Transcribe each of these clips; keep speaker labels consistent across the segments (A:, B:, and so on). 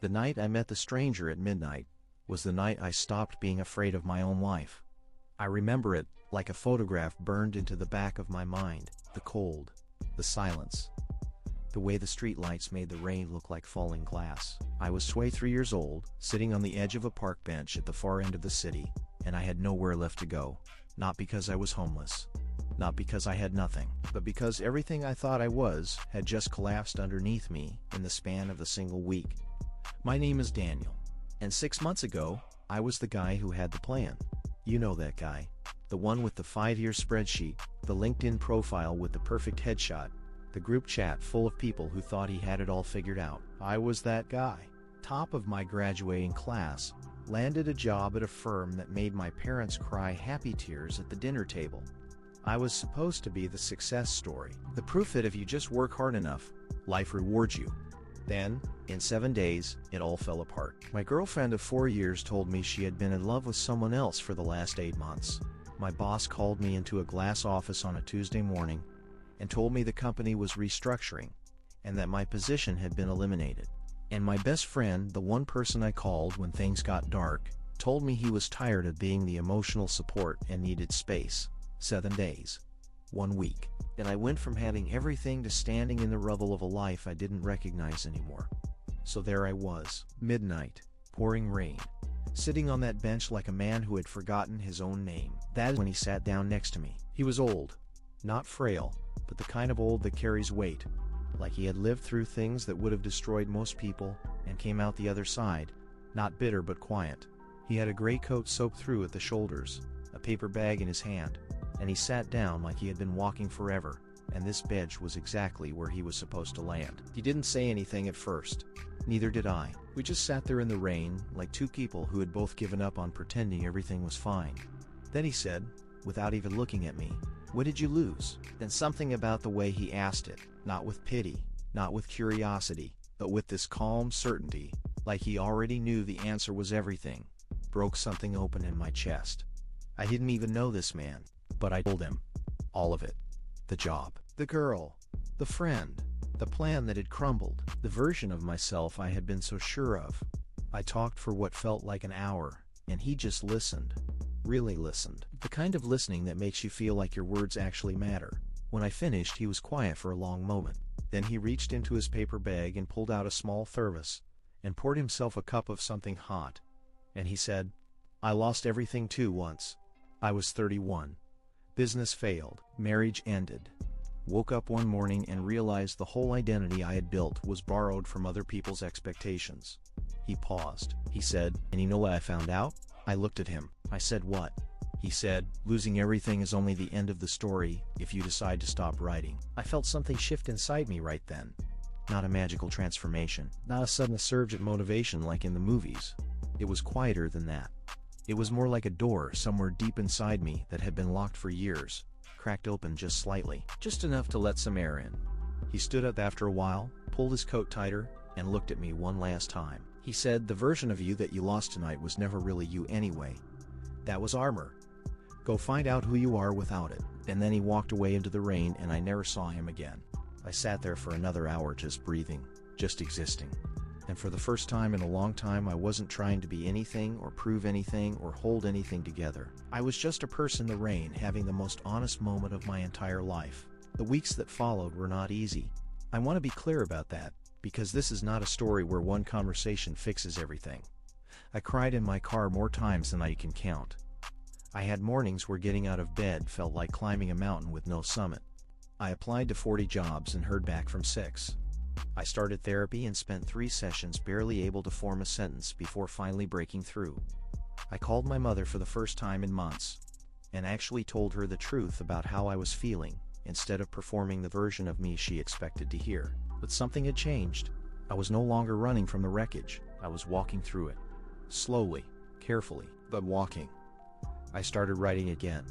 A: The night I met the stranger at midnight was the night I stopped being afraid of my own life. I remember it like a photograph burned into the back of my mind. The cold, the silence, the way the streetlights made the rain look like falling glass. I was 23 years old, sitting on the edge of a park bench at the far end of the city, and I had nowhere left to go. Not because I was homeless, not because I had nothing, but because everything I thought I was had just collapsed underneath me in the span of a single week. My name is Daniel, and 6 months ago, I was the guy who had the plan. You know that guy. The one with the 5-year spreadsheet, the LinkedIn profile with the perfect headshot, the group chat full of people who thought he had it all figured out. I was that guy. Top of my graduating class, landed a job at a firm that made my parents cry happy tears at the dinner table. I was supposed to be the success story, the proof that if you just work hard enough, life rewards you. Then, in 7 days, it all fell apart. My girlfriend of 4 years told me she had been in love with someone else for the last 8 months. My boss called me into a glass office on a Tuesday morning and told me the company was restructuring and that my position had been eliminated. And my best friend, the one person I called when things got dark, told me he was tired of being the emotional support and needed space. 7 days. 1 week. And I went from having everything to standing in the rubble of a life I didn't recognize anymore. So there I was, midnight, pouring rain, sitting on that bench like a man who had forgotten his own name. That is when he sat down next to me. He was old, not frail, but the kind of old that carries weight, like he had lived through things that would have destroyed most people and came out the other side, not bitter but quiet. He had a gray coat soaked through at the shoulders, a paper bag in his hand, and he sat down like he had been walking forever, and this bench was exactly where he was supposed to land. He didn't say anything at first. Neither did I. We just sat there in the rain, like two people who had both given up on pretending everything was fine. Then he said, without even looking at me, "What did you lose?" Then something about the way he asked it, not with pity, not with curiosity, but with this calm certainty, like he already knew the answer was everything, broke something open in my chest. I didn't even know this man, but I told him. All of it. The job, the girl, the friend, the plan that had crumbled, the version of myself I had been so sure of. I talked for what felt like an hour, and he just listened. Really listened. The kind of listening that makes you feel like your words actually matter. When I finished, he was quiet for a long moment. Then he reached into his paper bag and pulled out a small thermos, and poured himself a cup of something hot. And he said, "I lost everything too once. I was 31. Business failed. Marriage ended. Woke up one morning and realized the whole identity I had built was borrowed from other people's expectations." He paused. He said, "And you know what I found out?" I looked at him. I said, "What?" He said, "Losing everything is only the end of the story if you decide to stop writing." I felt something shift inside me right then. Not a magical transformation. Not a sudden surge of motivation like in the movies. It was quieter than that. It was more like a door somewhere deep inside me that had been locked for years, cracked open just slightly, just enough to let some air in. He stood up after a while, pulled his coat tighter, and looked at me one last time. He said, "The version of you that you lost tonight was never really you anyway. That was armor. Go find out who you are without it." And then he walked away into the rain and I never saw him again. I sat there for another hour just breathing, just existing. And for the first time in a long time I wasn't trying to be anything or prove anything or hold anything together. I was just a person in the rain having the most honest moment of my entire life. The weeks that followed were not easy. I want to be clear about that, because this is not a story where one conversation fixes everything. I cried in my car more times than I can count. I had mornings where getting out of bed felt like climbing a mountain with no summit. I applied to 40 jobs and heard back from 6. I started therapy and spent 3 sessions barely able to form a sentence before finally breaking through. I called my mother for the first time in months, and actually told her the truth about how I was feeling, instead of performing the version of me she expected to hear. But something had changed. I was no longer running from the wreckage. I was walking through it. Slowly, carefully, but walking. I started writing again.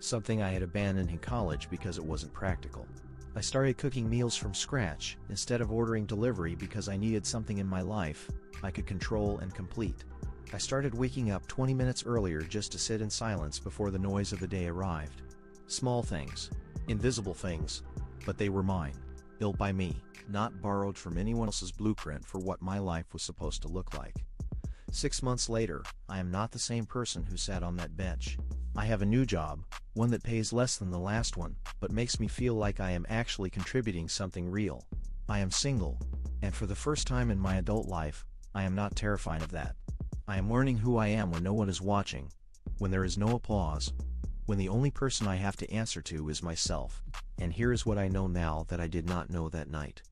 A: Something I had abandoned in college because it wasn't practical. I started cooking meals from scratch, instead of ordering delivery because I needed something in my life I could control and complete. I started waking up 20 minutes earlier just to sit in silence before the noise of the day arrived. Small things. Invisible things. But they were mine. built by me, not borrowed from anyone else's blueprint for what my life was supposed to look like. 6 months later, I am not the same person who sat on that bench. I have a new job, one that pays less than the last one, but makes me feel like I am actually contributing something real. I am single, and for the first time in my adult life, I am not terrified of that. I am learning who I am when no one is watching, when there is no applause, when the only person I have to answer to is myself. And here is what I know now that I did not know that night.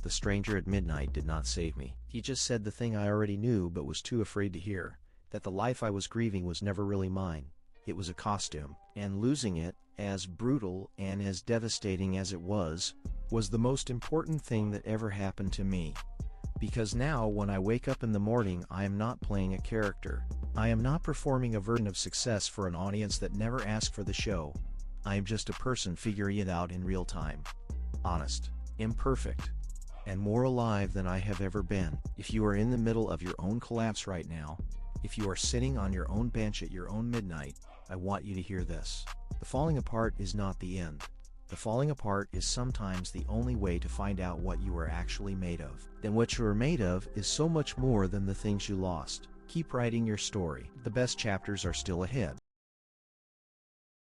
A: The stranger at midnight did not save me. He just said the thing I already knew but was too afraid to hear, that the life I was grieving was never really mine. It was a costume, and losing it, as brutal and as devastating as it was the most important thing that ever happened to me. Because now when I wake up in the morning, I am not playing a character. I am not performing a version of success for an audience that never asked for the show. I am just a person figuring it out in real time. Honest, imperfect, and more alive than I have ever been. If you are in the middle of your own collapse right now, if you are sitting on your own bench at your own midnight, I want you to hear this. The falling apart is not the end. The falling apart is sometimes the only way to find out what you are actually made of. And what you are made of is so much more than the things you lost. Keep writing your story. The best chapters are still ahead.